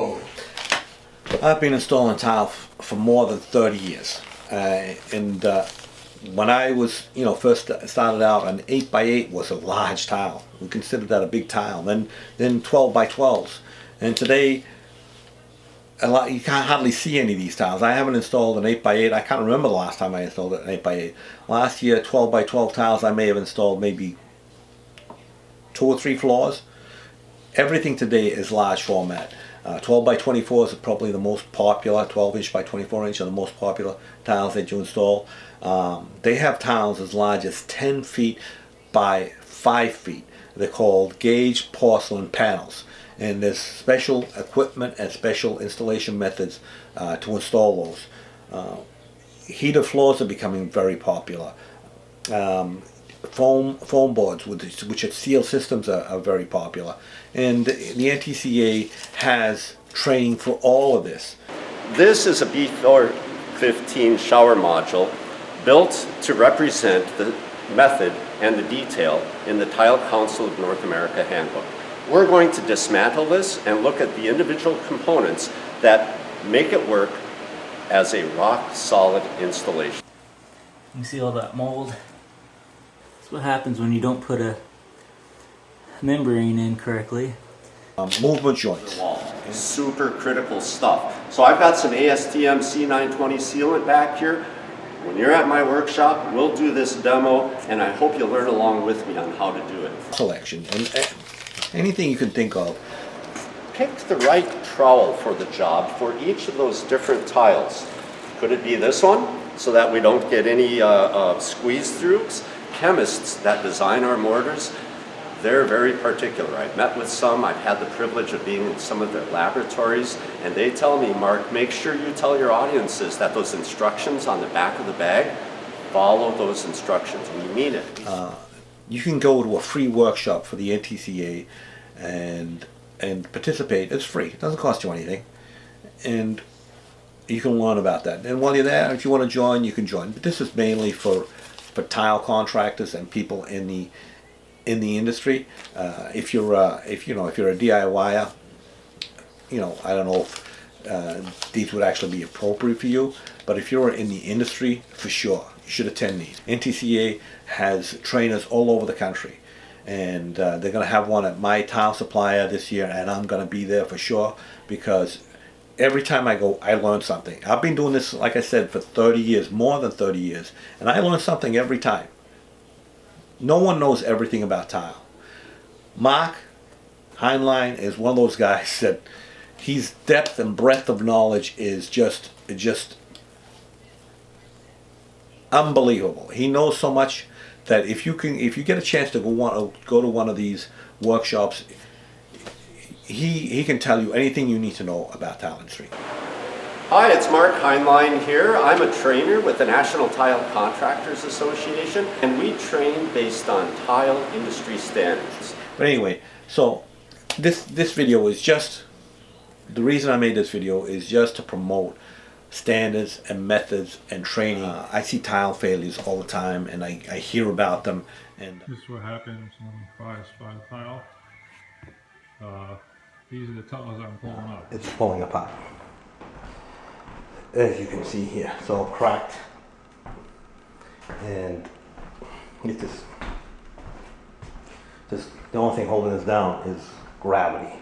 Whoa. I've been installing tile for more than 30 years. When I was, first started out, an 8x8 was a large tile. We considered that a big tile. Then 12x12s. And today, you can't hardly see any of these tiles. I haven't installed an 8x8. I can't remember the last time I installed an 8x8. Last year, 12x12 tiles, I may have installed maybe 2 or 3 floors. Everything today is large format. 12x24s are probably the most popular. 12 inch by 24 inch are the most popular tiles that you install. They have tiles as large as 10 feet by 5 feet. They're called gauge porcelain panels. And there's special equipment and special installation methods to install those. Heated floors are becoming very popular. Foam boards, which are steel systems, are very popular. And the NTCA has training for all of this. This is a B415 shower module built to represent the method and the detail in the Tile Council of North America handbook. We're going to dismantle this and look at the individual components that make it work as a rock-solid installation. You can see all that mold. That's what happens when you don't put a membrane in correctly. Movement joints. Super critical stuff. So I've got some ASTM C920 sealant back here. When you're at my workshop, we'll do this demo, and I hope you'll learn along with me on how to do it. Selection and anything you can think of. Pick the right trowel for the job for each of those different tiles. Could it be this one, so that we don't get any squeeze-throughs? Chemists that design our mortars, they're very particular. I've met with some, I've had the privilege of being in some of their laboratories, and they tell me, Mark, make sure you tell your audiences that those instructions on the back of the bag, follow those instructions. We mean it. You can go to a free workshop for the NTCA and participate. It's free. It doesn't cost you anything. And you can learn about that. And while you're there, if you want to join, you can join. But this is mainly for tile contractors and people in the industry. If you're a DIYer, I don't know if these would actually be appropriate for you. But if you're in the industry, for sure, you should attend these. NTCA has trainers all over the country, and they're going to have one at my tile supplier this year, and I'm going to be there for sure, because every time I go, I learn something. I've been doing this, like I said, for 30 years, more than 30 years, and I learn something every time. No one knows everything about tile. Mark Heinlein is one of those guys that his depth and breadth of knowledge is just unbelievable. He knows so much that if you get a chance to go to one of these workshops, he can tell you anything you need to know about tile industry. Hi, it's Mark Heinlein here. I'm a trainer with the National Tile Contractors Association, and we train based on tile industry standards. But anyway, so this video is just, the reason I made this video is just to promote standards and methods and training. I see tile failures all the time, and I hear about them. And this is what happens when you fire spot tile. These are the tiles I'm pulling up. It's falling apart, as you can see here. It's all cracked, and it's just the only thing holding this down is gravity.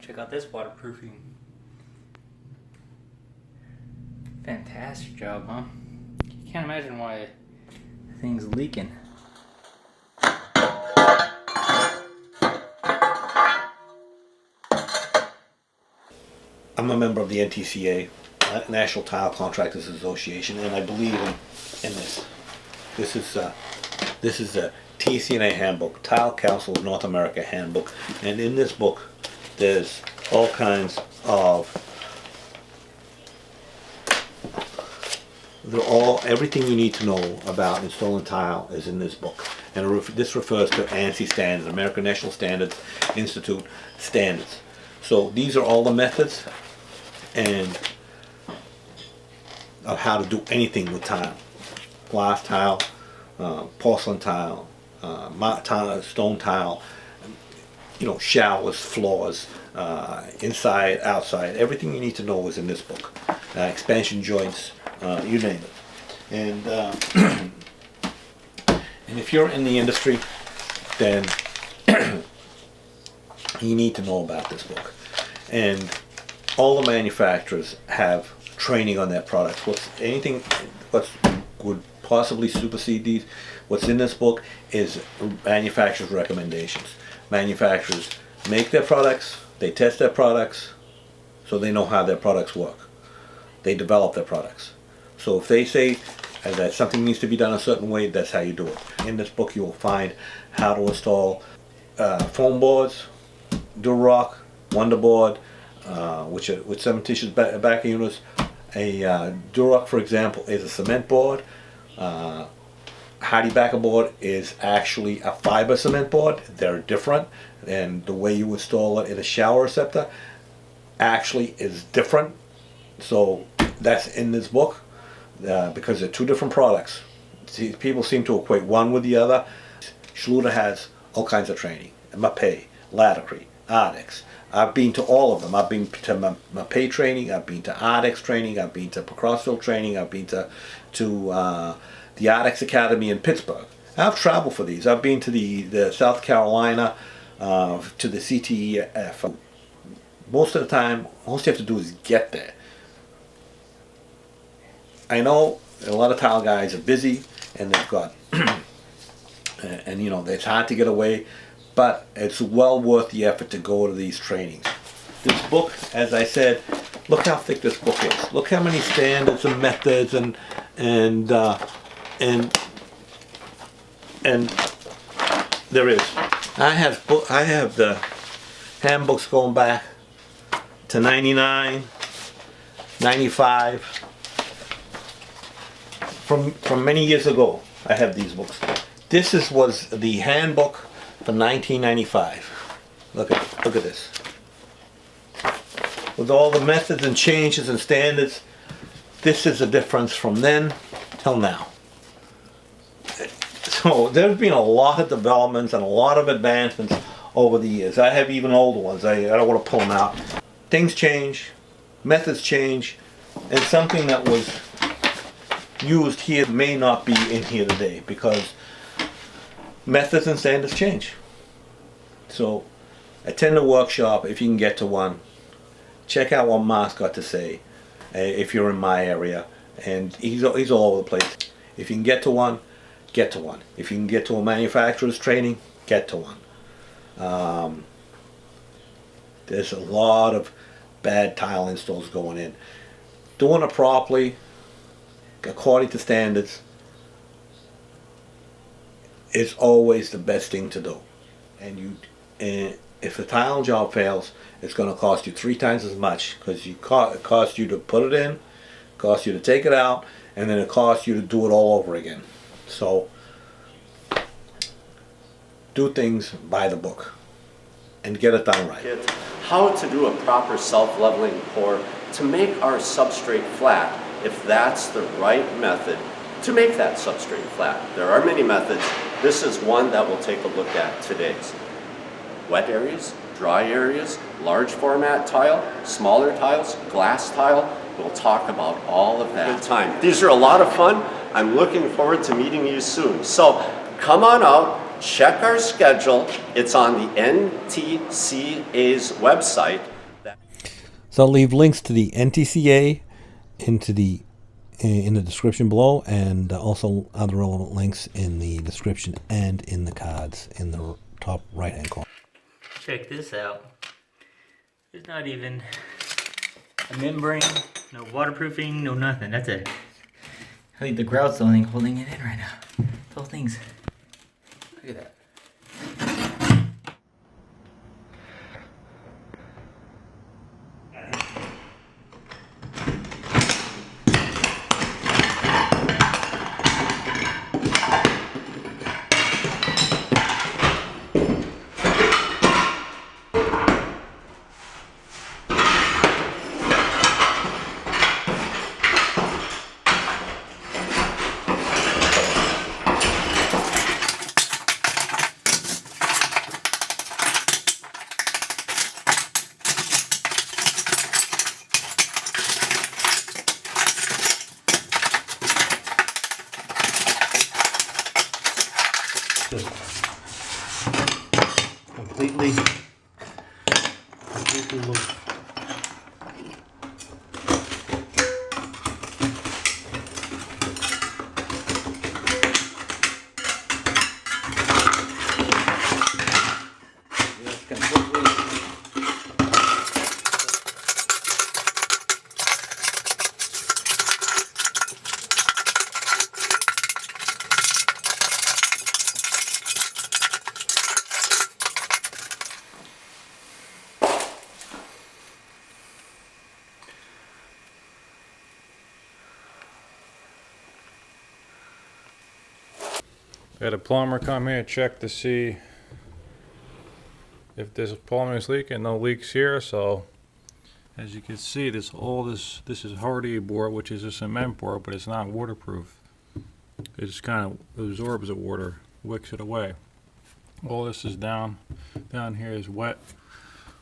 Check out this waterproofing. Fantastic job, huh? You can't imagine why the thing's leaking. I'm a member of the NTCA, National Tile Contractors Association, and I believe in this. This is the TCNA handbook, Tile Council of North America handbook, and in this book there's all kinds of everything you need to know about installing tile is in this book, and this refers to ANSI standards, American National Standards Institute standards. So these are all the methods and of how to do anything with tile: glass tile, porcelain tile, stone tile, showers, floors, inside, outside. Everything you need to know is in this book. Expansion joints, you name it. And and if you're in the industry, then you need to know about this book. And all the manufacturers have training on their products. What would possibly supersede these? What's in this book is manufacturers' recommendations. Manufacturers make their products, they test their products, so they know how their products work. They develop their products. So if they say that something needs to be done a certain way, that's how you do it. In this book you will find how to install foam boards, Durock, Wonderboard, with cementitious back units. A Durock, for example, is a cement board. Hardy backer board is actually a fiber cement board. They're different, and the way you install it in a shower receptor actually is different. So that's in this book because they're two different products. See, people seem to equate one with the other. Schluter has all kinds of training. Mapei, Laticrete, Ardex. I've been to all of them. I've been to Mapei training, I've been to Ardex training, I've been to Crossfield training, I've been to the Ardex Academy in Pittsburgh. I've traveled for these. I've been to the South Carolina, to the CTEF. Most of the time, all you have to do is get there. I know a lot of tile guys are busy and they've got, and you know, it's hard to get away, but it's well worth the effort to go to these trainings. This book, as I said, look how thick this book is. Look how many standards and methods and there is. I have the handbooks going back to 99, 95. From many years ago, I have these books. This was the handbook for 1995. Look at this. With all the methods and changes and standards, this is the difference from then till now. So there's been a lot of developments and a lot of advancements over the years. I have even older ones. I don't want to pull them out. Things change, methods change, and something that was used here may not be in here today because methods and standards change. So attend a workshop if you can get to one. Check out what Mark's got to say if you're in my area, and he's all over the place. If you can get to one, get to one. If you can get to a manufacturer's training, get to one. There's a lot of bad tile installs going in. Doing it properly, according to standards, is always the best thing to do. And if the tile job fails, it's going to cost you 3 times as much because it costs you to put it in, costs you to take it out, and then it costs you to do it all over again. So do things by the book and get it done right. How to do a proper self-leveling pour to make our substrate flat, if that's the right method to make that substrate flat. There are many methods. This is one that we'll take a look at today. Wet areas, dry areas, large format tile, smaller tiles, glass tile. We'll talk about all of that. Good time. These are a lot of fun. I'm looking forward to meeting you soon. So come on out, check our schedule. It's on the NTCA's website. So I'll leave links to the NTCA in the description below, and also other relevant links in the description and in the cards in the top right hand corner. Check this out. There's not even a membrane, no waterproofing, no nothing. That's it. I think the grout's the only thing holding it in right now. The whole thing's. Look at that. waterproof. It's completely. I had a plumber come here, check to see if this plumbing is leaking. No leaks here, so as you can see, this is hardy board, which is a cement board, but it's not waterproof. It just kind of absorbs the water, wicks it away. All this is down here is wet